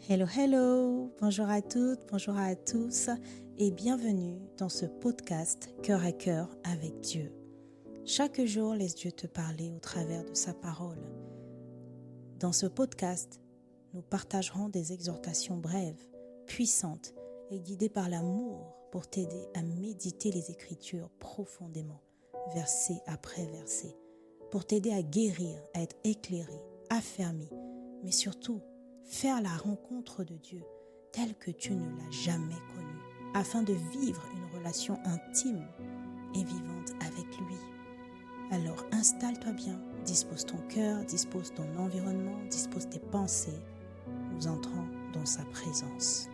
Hello, hello, bonjour à toutes, bonjour à tous et bienvenue dans ce podcast Cœur à cœur avec Dieu. Chaque jour, laisse Dieu te parler au travers de sa parole. Dans ce podcast, nous partagerons des exhortations brèves, puissantes et guidées par l'amour pour t'aider à méditer les Écritures profondément, verset après verset, pour t'aider à guérir, à être éclairé, affermi, mais surtout, faire la rencontre de Dieu telle que tu ne l'as jamais connu, afin de vivre une relation intime et vivante avec lui. Alors installe-toi bien, dispose ton cœur, dispose ton environnement, dispose tes pensées. Nous entrons dans sa présence.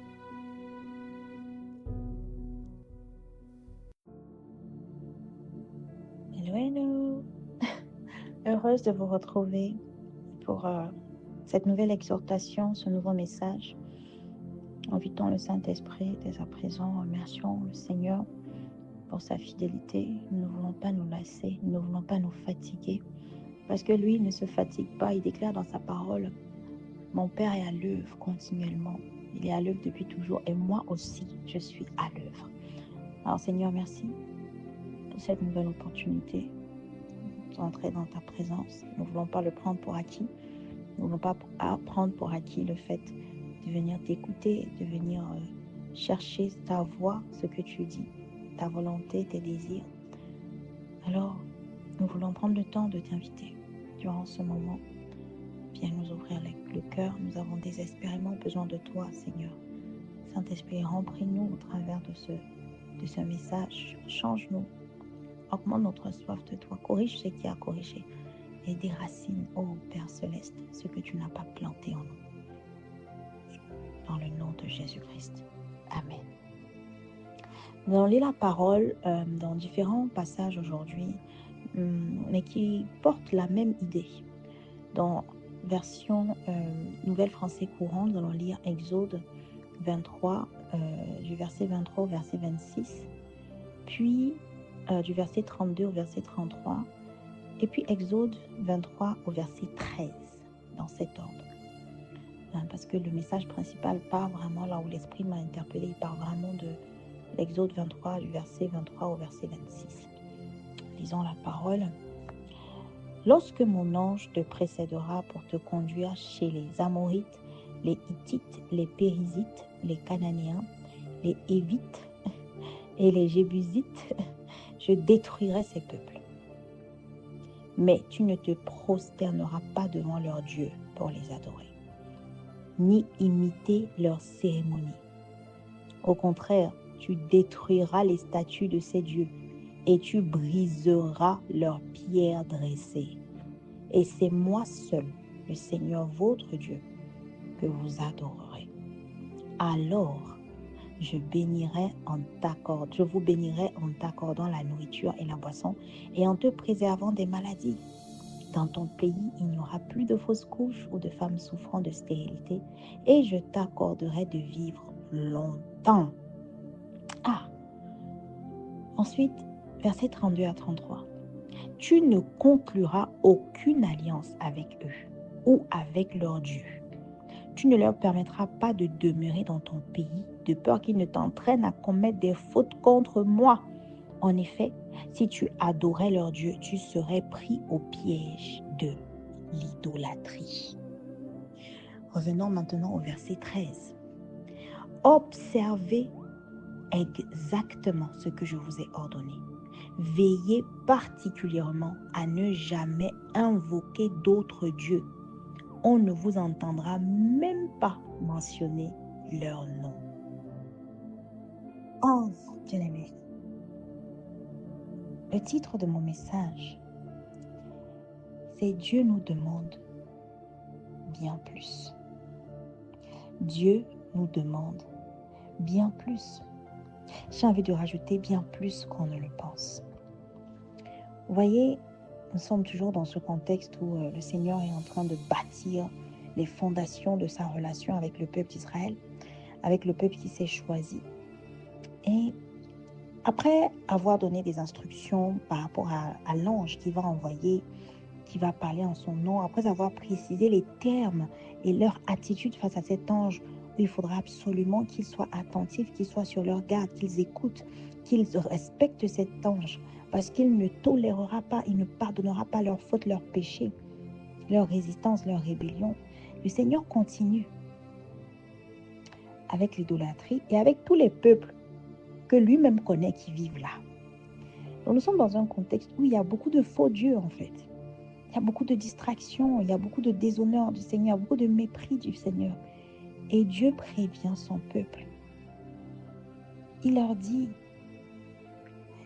Hello, hello! Heureuse de vous retrouver pour cette nouvelle exhortation, ce nouveau message. Invitons le Saint-Esprit dès à présent, remercions le Seigneur pour sa fidélité. Nous ne voulons pas nous lasser, nous ne voulons pas nous fatiguer, parce que lui ne se fatigue pas. Il déclare dans sa parole, mon Père est à l'œuvre continuellement. Il est à l'œuvre depuis toujours et moi aussi, je suis à l'œuvre. Alors Seigneur, merci pour cette nouvelle opportunité d'entrer dans ta présence. Nous ne voulons pas le prendre pour acquis. Nous ne voulons pas prendre pour acquis le fait de venir t'écouter, de venir chercher ta voix, ce que tu dis, ta volonté, tes désirs. Alors, nous voulons prendre le temps de t'inviter durant ce moment. Viens nous ouvrir le cœur. Nous avons désespérément besoin de toi, Seigneur. Saint-Esprit, remplis-nous au travers de ce message. Change-nous. Augmente notre soif de toi. Corrige ce qui a corrigé. Et déracine, ô Père Céleste, ce que tu n'as pas planté en nous. Dans le nom de Jésus-Christ. Amen. Nous allons lire la parole dans différents passages aujourd'hui, mais qui portent la même idée. Dans version Nouvelle Français courant, nous allons lire Exode 23, du verset 23 au verset 26, puis du verset 32 au verset 33, et puis Exode 23 au verset 13, dans cet ordre. Parce que le message principal part vraiment là où l'Esprit m'a interpellé, il part vraiment de l'Exode 23, du verset 23 au verset 26. Lisons la parole. Lorsque mon ange te précédera pour te conduire chez les Amorites, les Hittites, les Périzites, les Cananéens, les Hévites et les Jébusites, je détruirai ces peuples. Mais tu ne te prosterneras pas devant leurs dieux pour les adorer, ni imiter leurs cérémonies. Au contraire, tu détruiras les statues de ces dieux et tu briseras leurs pierres dressées. Et c'est moi seul, le Seigneur votre Dieu, que vous adorerez. Alors, je vous bénirai en t'accordant la nourriture et la boisson et en te préservant des maladies. Dans ton pays, il n'y aura plus de fausses couches ou de femmes souffrant de stérilité, et je t'accorderai de vivre longtemps. Ensuite, versets 32 à 33. Tu ne concluras aucune alliance avec eux ou avec leurs dieux. Tu ne leur permettras pas de demeurer dans ton pays, de peur qu'ils ne t'entraînent à commettre des fautes contre moi. En effet, si tu adorais leurs dieux, tu serais pris au piège de l'idolâtrie. Revenons maintenant au verset 13. Observez exactement ce que je vous ai ordonné. Veillez particulièrement à ne jamais invoquer d'autres dieux. On ne vous entendra même pas mentionner leur nom. Oh, bien-aimé, le titre de mon message, c'est Dieu nous demande bien plus. Dieu nous demande bien plus. J'ai envie de rajouter bien plus qu'on ne le pense. Vous voyez, nous sommes toujours dans ce contexte où le Seigneur est en train de bâtir les fondations de sa relation avec le peuple d'Israël, avec le peuple qui s'est choisi. Et après avoir donné des instructions par rapport à l'ange qui va envoyer, qui va parler en son nom, après avoir précisé les termes et leur attitude face à cet ange il faudra absolument qu'ils soient attentifs, qu'ils soient sur leur garde, qu'ils écoutent, qu'ils respectent cet ange, parce qu'il ne tolérera pas, il ne pardonnera pas leurs fautes, leurs péchés, leur résistance, leur rébellion. Le Seigneur continue avec l'idolâtrie et avec tous les peuples que lui-même connaît qui vivent là. Donc nous sommes dans un contexte où il y a beaucoup de faux dieux en fait. Il y a beaucoup de distractions, il y a beaucoup de déshonneur du Seigneur, beaucoup de mépris du Seigneur. Et Dieu prévient son peuple. Il leur dit,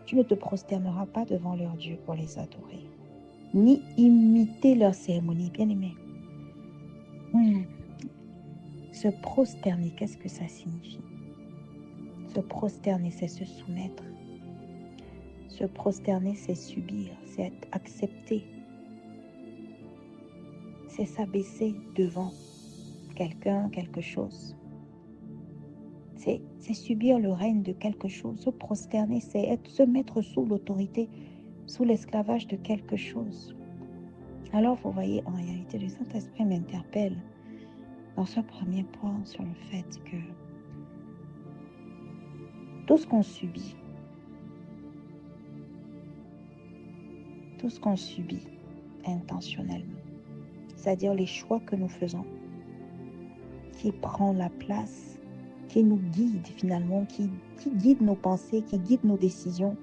tu ne te prosterneras pas devant leurs dieux pour les adorer, ni imiter leurs cérémonies. Bien-aimés, se prosterner, qu'est-ce que ça signifie? Se prosterner, c'est se soumettre. Se prosterner, c'est subir, c'est être accepté. C'est s'abaisser devant quelqu'un, quelque chose. C'est subir le règne de quelque chose. Se prosterner, c'est se mettre sous l'autorité, sous l'esclavage de quelque chose. Alors, vous voyez, en réalité, le Saint-Esprit m'interpelle dans ce premier point sur le fait que tout ce qu'on subit intentionnellement, c'est-à-dire les choix que nous faisons, qui prend la place, qui nous guide finalement, qui guide nos pensées, qui guide nos décisions.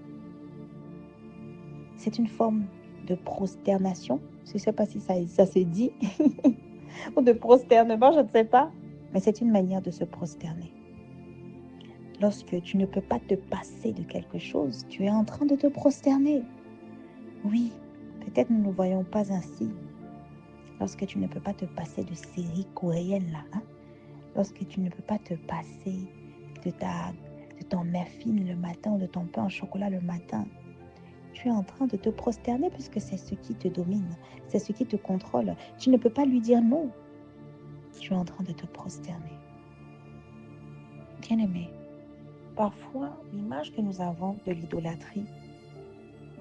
C'est une forme de prosternation. Je ne sais pas si ça se dit, ou de prosternement, je ne sais pas. Mais c'est une manière de se prosterner. Lorsque tu ne peux pas te passer de quelque chose, tu es en train de te prosterner. Oui, peut-être nous ne voyons pas ainsi. Lorsque tu ne peux pas te passer de séries coréennes là, lorsque tu ne peux pas te passer de ton muffin le matin ou de ton pain au chocolat le matin, tu es en train de te prosterner puisque c'est ce qui te domine, c'est ce qui te contrôle. Tu ne peux pas lui dire non. Tu es en train de te prosterner. Bien-aimé, parfois, l'image que nous avons de l'idolâtrie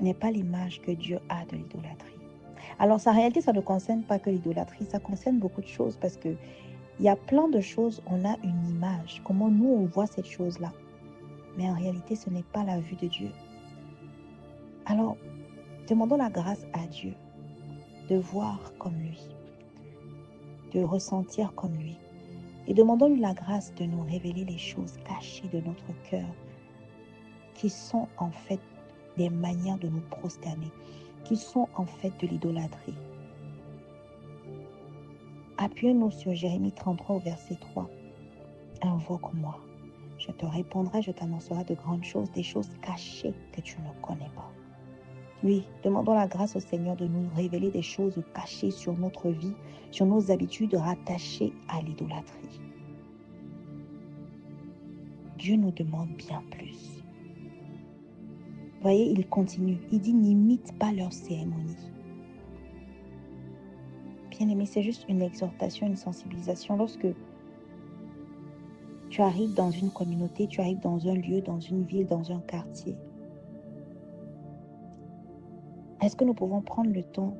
n'est pas l'image que Dieu a de l'idolâtrie. Alors, sa réalité, ça ne concerne pas que l'idolâtrie, ça concerne beaucoup de choses parce que il y a plein de choses, on a une image, comment nous on voit cette chose-là. Mais en réalité, ce n'est pas la vue de Dieu. Alors, demandons la grâce à Dieu de voir comme lui, de ressentir comme lui. Et demandons-lui la grâce de nous révéler les choses cachées de notre cœur, qui sont en fait des manières de nous prosterner, qui sont en fait de l'idolâtrie. Appuyons-nous sur Jérémie 33 au verset 3. Invoque-moi, je te répondrai, je t'annoncerai de grandes choses, des choses cachées que tu ne connais pas. Oui, demandons la grâce au Seigneur de nous révéler des choses cachées sur notre vie, sur nos habitudes rattachées à l'idolâtrie. Dieu nous demande bien plus. Voyez, il continue. Il dit, n'imite pas leurs cérémonies. Bien-aimé, c'est juste une exhortation, une sensibilisation. Lorsque tu arrives dans une communauté, tu arrives dans un lieu, dans une ville, dans un quartier, est-ce que nous pouvons prendre le temps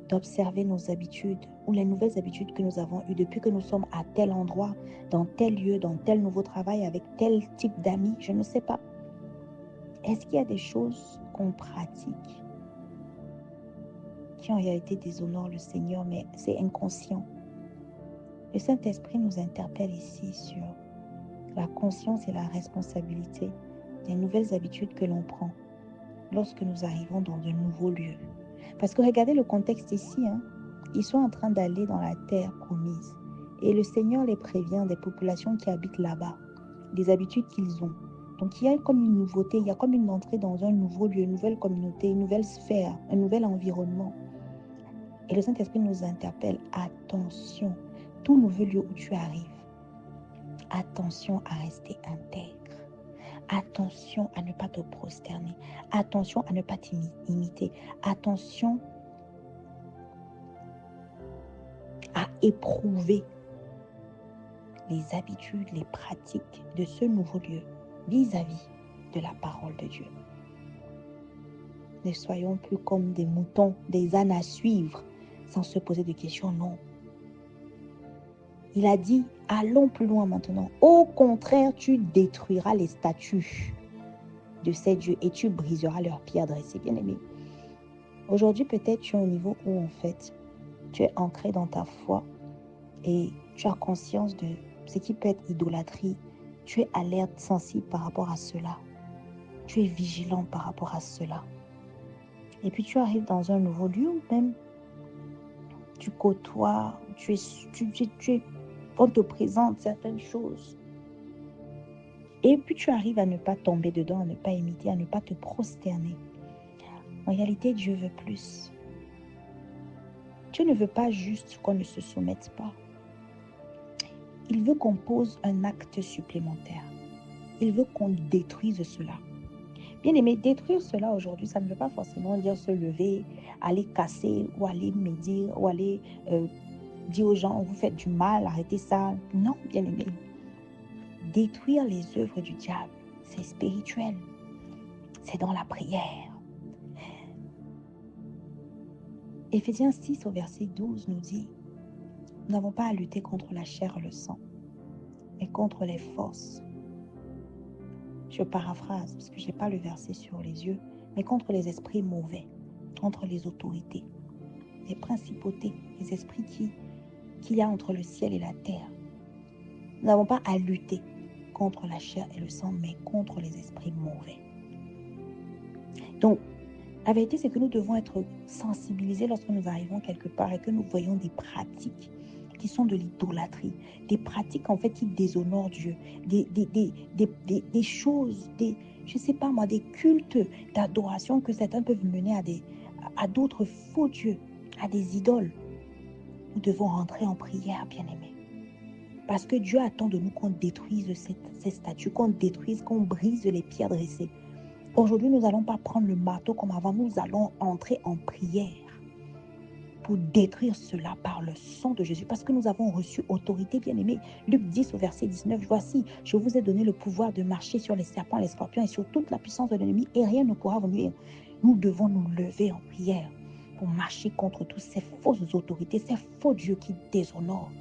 d'observer nos habitudes ou les nouvelles habitudes que nous avons eues depuis que nous sommes à tel endroit, dans tel lieu, dans tel nouveau travail, avec tel type d'amis, je ne sais pas. Est-ce qu'il y a des choses qu'on pratique qui en réalité déshonorent le Seigneur, mais c'est inconscient? Le Saint-Esprit nous interpelle ici sur la conscience et la responsabilité des nouvelles habitudes que l'on prend lorsque nous arrivons dans un nouveau lieu. Parce que regardez le contexte ici, ils sont en train d'aller dans la terre promise. Et le Seigneur les prévient des populations qui habitent là-bas, des habitudes qu'ils ont. Donc il y a comme une nouveauté, il y a comme une entrée dans un nouveau lieu, une nouvelle communauté, une nouvelle sphère, un nouvel environnement. Et le Saint-Esprit nous interpelle, attention, tout nouveau lieu où tu arrives, attention à rester intègre. Attention à ne pas te prosterner. Attention à ne pas t'imiter. Attention à éprouver les habitudes, les pratiques de ce nouveau lieu vis-à-vis de la parole de Dieu. Ne soyons plus comme des moutons, des ânes à suivre sans se poser de questions, non. Il a dit, Allons plus loin maintenant. Au contraire, tu détruiras les statues de ces dieux et tu briseras leurs pierres dressées. Bien-aimé, aujourd'hui, peut-être tu es au niveau où, en fait, tu es ancré dans ta foi et tu as conscience de ce qui peut être idolâtrie. Tu es alerte, sensible par rapport à cela. Tu es vigilant par rapport à cela. Et puis tu arrives dans un nouveau lieu où même tu côtoies, on te présente certaines choses. Et puis tu arrives à ne pas tomber dedans, à ne pas imiter, à ne pas te prosterner. En réalité, Dieu veut plus. Dieu ne veut pas juste qu'on ne se soumette pas. Il veut qu'on pose un acte supplémentaire. Il veut qu'on détruise cela. Bien aimé, détruire cela aujourd'hui, ça ne veut pas forcément dire se lever, aller casser ou aller médire ou aller dire aux gens, vous faites du mal, arrêtez ça. Non, bien aimé. Détruire les œuvres du diable, c'est spirituel. C'est dans la prière. Éphésiens 6 au verset 12 nous dit, nous n'avons pas à lutter contre la chair et le sang, mais contre les forces. Je paraphrase parce que je n'ai pas le verset sur les yeux, mais contre les esprits mauvais, contre les autorités, les principautés, les esprits qu'il y a entre le ciel et la terre. Nous n'avons pas à lutter contre la chair et le sang, mais contre les esprits mauvais. Donc, la vérité, c'est que nous devons être sensibilisés lorsque nous arrivons quelque part et que nous voyons des pratiques qui sont de l'idolâtrie, des pratiques en fait qui déshonorent Dieu, des choses, je ne sais pas moi, des cultes d'adoration que certains peuvent mener à d'autres faux dieux, à des idoles. Nous devons rentrer en prière, bien-aimés. Parce que Dieu attend de nous qu'on détruise ces statues, qu'on détruise, qu'on brise les pierres dressées. Aujourd'hui, nous n'allons pas prendre le marteau comme avant, nous allons entrer en prière pour détruire cela par le sang de Jésus, parce que nous avons reçu autorité, bien-aimés. Luc 10 au verset 19, voici, je vous ai donné le pouvoir de marcher sur les serpents, les scorpions et sur toute la puissance de l'ennemi, et rien ne pourra vous nuire. Nous devons nous lever en prière pour marcher contre toutes ces fausses autorités, ces faux dieux qui déshonorent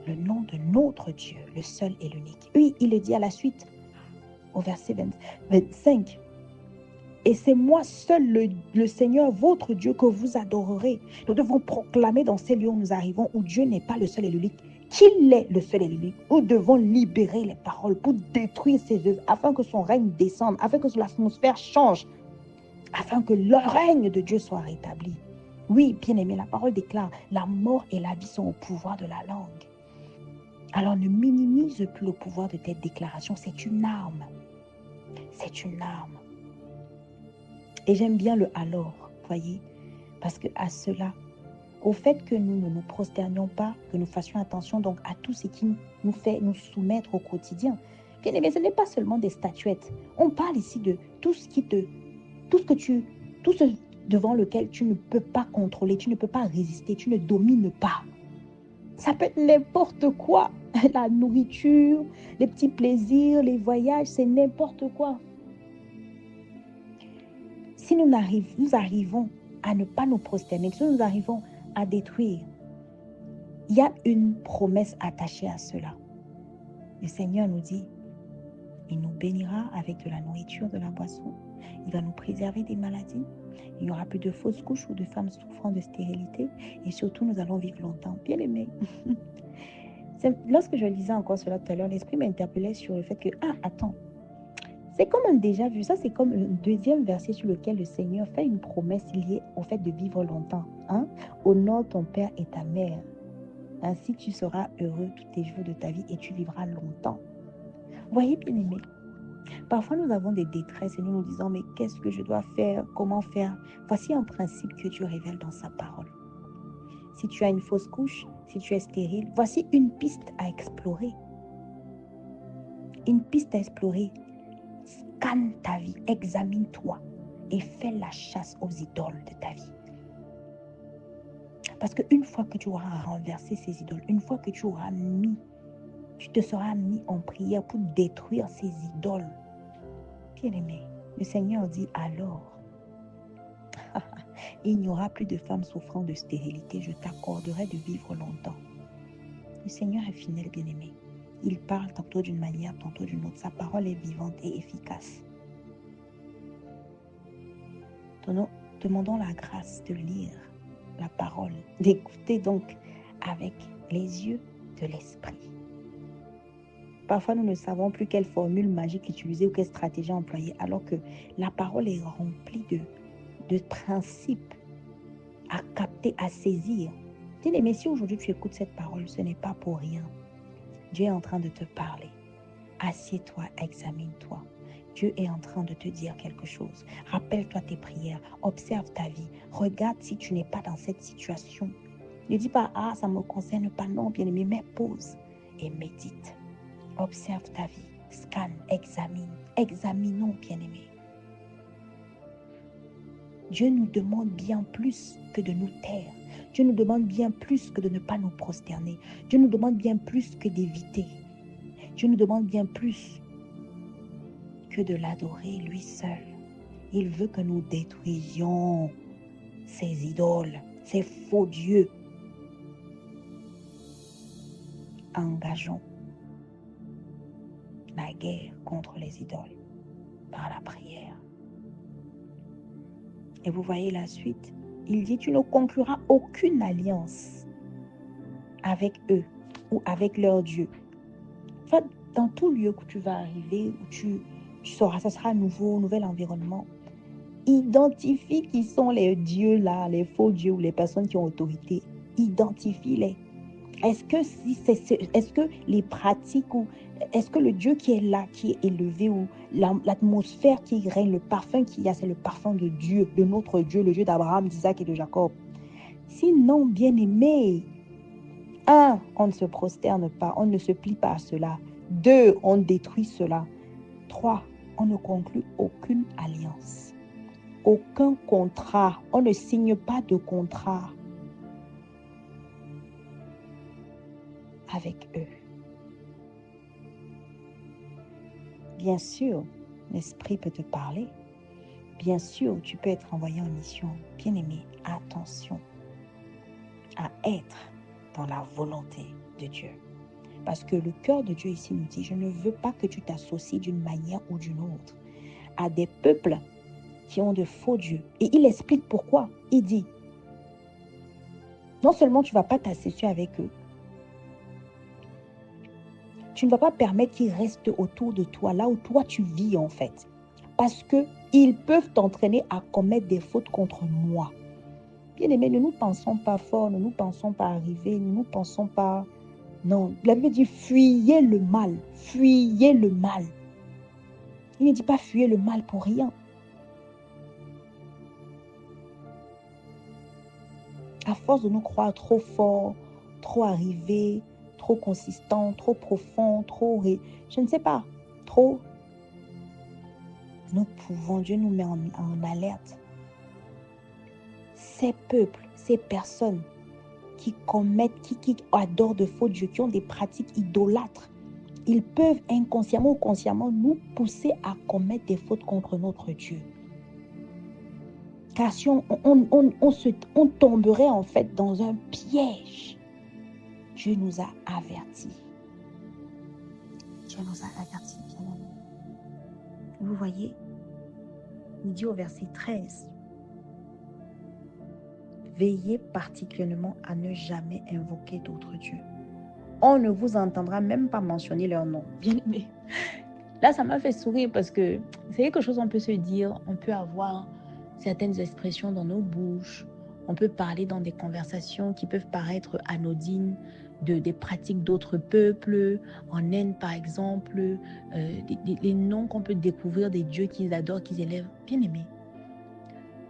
le nom de notre Dieu, le seul et l'unique. Oui, il le dit à la suite, au verset 25. Et c'est moi seul, le Seigneur, votre Dieu, que vous adorerez. Nous devons proclamer dans ces lieux où nous arrivons, où Dieu n'est pas le seul et l'unique, qu'il est le seul et l'unique. Nous devons libérer les paroles pour détruire ses œuvres, afin que son règne descende, afin que l'atmosphère change, afin que le règne de Dieu soit rétabli. Oui, bien-aimé, la parole déclare, la mort et la vie sont au pouvoir de la langue. Alors ne minimise plus le pouvoir de tes déclarations, c'est une arme. C'est une arme. Et j'aime bien le alors, voyez, parce que à cela, au fait que nous ne nous prosternions pas, que nous fassions attention donc à tout ce qui nous fait nous soumettre au quotidien. Bien aimé, ce n'est pas seulement des statuettes. On parle ici de tout ce devant lequel tu ne peux pas contrôler, tu ne peux pas résister, tu ne domines pas. Ça peut être n'importe quoi. La nourriture, les petits plaisirs, les voyages, c'est n'importe quoi. Si nous arrivons à ne pas nous prosterner, si nous arrivons à détruire, il y a une promesse attachée à cela. Le Seigneur nous dit, il nous bénira avec de la nourriture, de la boisson. Il va nous préserver des maladies. Il n'y aura plus de fausses couches ou de femmes souffrant de stérilité. Et surtout, nous allons vivre longtemps. Bien aimé. Lorsque je lisais encore cela tout à l'heure, l'Esprit m'interpellait sur le fait que, attends, c'est comme un déjà vu. Ça, c'est comme le deuxième verset sur lequel le Seigneur fait une promesse liée au fait de vivre longtemps. Honore ton père et ta mère. Ainsi, tu seras heureux tous tes jours de ta vie et tu vivras longtemps. Voyez, bien aimé, parfois nous avons des détresses et nous nous disons, mais qu'est-ce que je dois faire? Comment faire? Voici un principe que Dieu révèle dans sa parole. Si tu as une fausse couche, si tu es stérile, voici une piste à explorer. Une piste à explorer. Scanne ta vie, examine-toi et fais la chasse aux idoles de ta vie. Parce qu'une fois que tu auras renversé ces idoles, une fois que tu te seras mis en prière pour détruire ces idoles, bien aimé, le Seigneur dit alors, il n'y aura plus de femmes souffrant de stérilité, je t'accorderai de vivre longtemps. Le Seigneur est fidèle, bien-aimé. Il parle tantôt d'une manière, tantôt d'une autre. Sa parole est vivante et efficace. Demandons la grâce de lire la parole, d'écouter donc avec les yeux de l'esprit. Parfois, nous ne savons plus quelle formule magique utiliser ou quelle stratégie employer, alors que la parole est remplie de principes à capter, à saisir. Bien-aimé, si aujourd'hui tu écoutes cette parole, ce n'est pas pour rien. Dieu est en train de te parler. Assieds-toi, examine-toi. Dieu est en train de te dire quelque chose. Rappelle-toi tes prières, observe ta vie. Regarde si tu n'es pas dans cette situation. Ne dis pas, ah, ça ne me concerne pas. Non, bien-aimé, mais pause et médite. Observe ta vie, scanne, examine. Examinons, bien-aimé. Dieu nous demande bien plus que de nous taire. Dieu nous demande bien plus que de ne pas nous prosterner. Dieu nous demande bien plus que d'éviter. Dieu nous demande bien plus que de l'adorer lui seul. Il veut que nous détruisions ces idoles, ces faux dieux. Engageons la guerre contre les idoles par la prière. Et vous voyez la suite. Il dit, tu ne concluras aucune alliance avec eux ou avec leur Dieu. En fait, dans tout lieu où tu vas arriver, où tu sauras, ça sera un nouvel environnement. Identifie qui sont les dieux là, les faux dieux ou les personnes qui ont autorité. Identifie-les. Est-ce que les pratiques ou est-ce que le Dieu qui est là, qui est élevé ou l'atmosphère qui règne, le parfum qu'il y a, c'est le parfum de Dieu, de notre Dieu, le Dieu d'Abraham, d'Isaac et de Jacob? Sinon, bien-aimé, 1, on ne se prosterne pas, on ne se plie pas à cela. 2, on détruit cela. 3, on ne conclut aucune alliance, aucun contrat. On ne signe pas de contrat avec eux. Bien sûr, l'esprit peut te parler. Bien sûr, tu peux être envoyé en mission. Bien-aimé, attention à être dans la volonté de Dieu. Parce que le cœur de Dieu ici nous dit, je ne veux pas que tu t'associes d'une manière ou d'une autre à des peuples qui ont de faux dieux. Et il explique pourquoi. Il dit, non seulement tu ne vas pas t'associer avec eux, tu ne vas pas permettre qu'ils restent autour de toi, là où toi tu vis en fait. Parce qu'ils peuvent t'entraîner à commettre des fautes contre moi. Bien-aimés, ne nous pensons pas fort, ne nous pensons pas arriver, ne nous pensons pas... Non, la Bible dit fuyez le mal, fuyez le mal. Il ne dit pas fuyez le mal pour rien. À force de nous croire trop forts, trop arrivés, trop consistants, trop profonds, je ne sais pas, trop, nous pouvons, Dieu nous met en alerte. Ces peuples, ces personnes qui commettent, qui adorent de faux dieux, qui ont des pratiques idolâtres, ils peuvent inconsciemment ou consciemment nous pousser à commettre des fautes contre notre Dieu. Car si on tomberait en fait dans un piège. Dieu nous a avertis. Dieu nous a avertis, bien aimé. Vous voyez, il dit au verset 13, veillez particulièrement à ne jamais invoquer d'autres dieux. On ne vous entendra même pas mentionner leur nom. Bien aimé. Là, ça m'a fait sourire parce que c'est quelque chose qu'on peut se dire, on peut avoir certaines expressions dans nos bouches, on peut parler dans des conversations qui peuvent paraître anodines des pratiques d'autres peuples, en Inde par exemple, les noms qu'on peut découvrir des dieux qu'ils adorent, qu'ils élèvent. Bien aimé,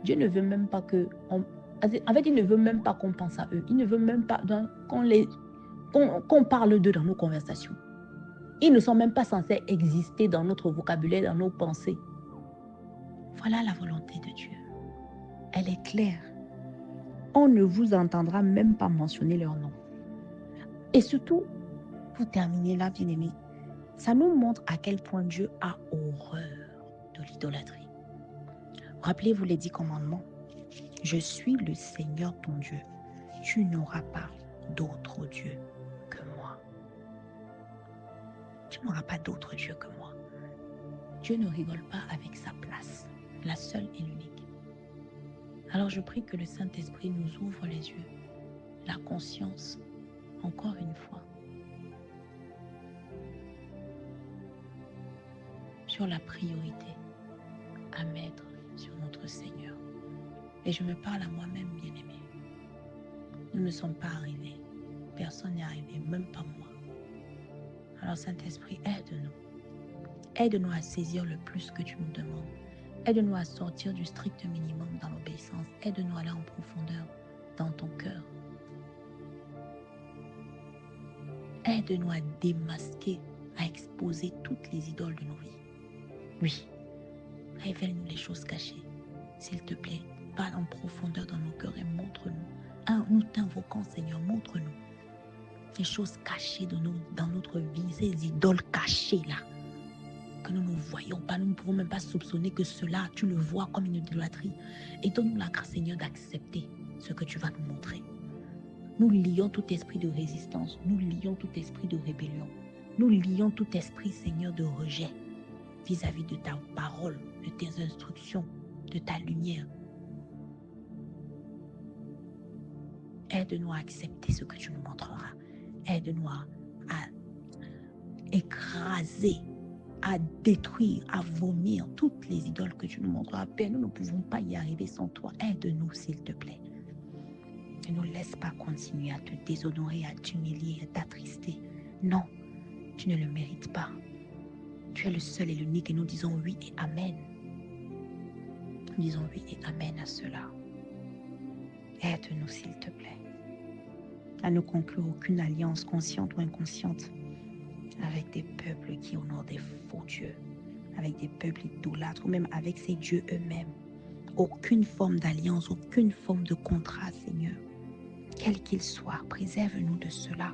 Dieu ne veut même pas il ne veut même pas qu'on pense à eux, il ne veut même pas qu'on parle d'eux dans nos conversations. Ils ne sont même pas censés exister dans notre vocabulaire, dans nos pensées. Voilà la volonté de Dieu. Elle est claire. On ne vous entendra même pas mentionner leur nom. Et surtout, pour terminer là, bien-aimé, ça nous montre à quel point Dieu a horreur de l'idolâtrie. Rappelez-vous les 10 commandements. Je suis le Seigneur ton Dieu. Tu n'auras pas d'autre Dieu que moi. Tu n'auras pas d'autre Dieu que moi. Dieu ne rigole pas avec sa place, la seule et l'unique. Alors je prie que le Saint-Esprit nous ouvre les yeux, la conscience, encore une fois, sur la priorité à mettre sur notre Seigneur. Et je me parle à moi-même, bien-aimé. Nous ne sommes pas arrivés. Personne n'est arrivé, même pas moi. Alors Saint-Esprit, aide-nous. Aide-nous à saisir le plus que tu nous demandes. Aide-nous à sortir du strict minimum dans l'obéissance. Aide-nous à aller en profondeur dans ton cœur. Aide-nous à démasquer, à exposer toutes les idoles de nos vies. Oui, révèle-nous les choses cachées. S'il te plaît, parle en profondeur dans nos cœurs et montre-nous. Nous t'invoquons, Seigneur, montre-nous les choses cachées dans notre vie, ces idoles cachées là, que nous ne voyons pas, nous ne pouvons même pas soupçonner que cela, tu le vois comme une idolâtrie. Et donne-nous la grâce, Seigneur, d'accepter ce que tu vas nous montrer. Nous lions tout esprit de résistance, nous lions tout esprit de rébellion, nous lions tout esprit, Seigneur, de rejet vis-à-vis de ta parole, de tes instructions, de ta lumière. Aide-nous à accepter ce que tu nous montreras. Aide-nous à écraser, à détruire, à vomir toutes les idoles que tu nous montreras. Père, nous ne pouvons pas y arriver sans toi. Aide-nous, s'il te plaît. Ne nous laisse pas continuer à te déshonorer, à t'humilier, à t'attrister. Non, tu ne le mérites pas. Tu es le seul et l'unique et nous disons oui et amen. Nous disons oui et amen à cela. Aide-nous, s'il te plaît, à ne conclure aucune alliance consciente ou inconsciente avec des peuples qui honorent des faux dieux, avec des peuples idolâtres ou même avec ces dieux eux-mêmes. Aucune forme d'alliance, aucune forme de contrat, Seigneur. Quel qu'il soit, préserve-nous de cela.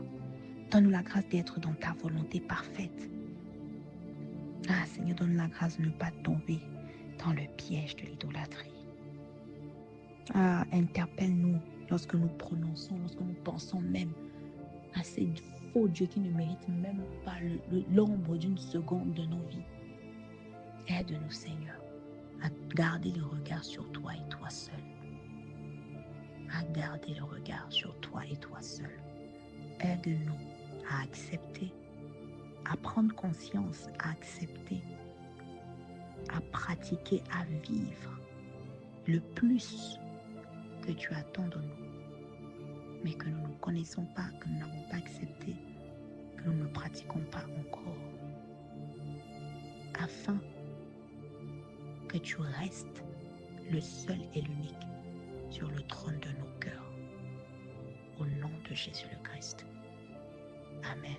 Donne-nous la grâce d'être dans ta volonté parfaite. Seigneur, donne-nous la grâce de ne pas tomber dans le piège de l'idolâtrie. Interpelle-nous lorsque nous prononçons, lorsque nous pensons même à ces faux dieux qui ne méritent même pas l'ombre d'une seconde de nos vies. Aide-nous, Seigneur, à garder le regard sur toi et toi seul. À garder le regard sur toi et toi seul. Aide-nous à accepter, à prendre conscience, à accepter, à pratiquer, à vivre le plus que tu attends de nous, mais que nous ne connaissons pas, que nous n'avons pas accepté, que nous ne pratiquons pas encore, afin que tu restes le seul et l'unique sur le trône de nos cœurs. Au nom de Jésus le Christ. Amen.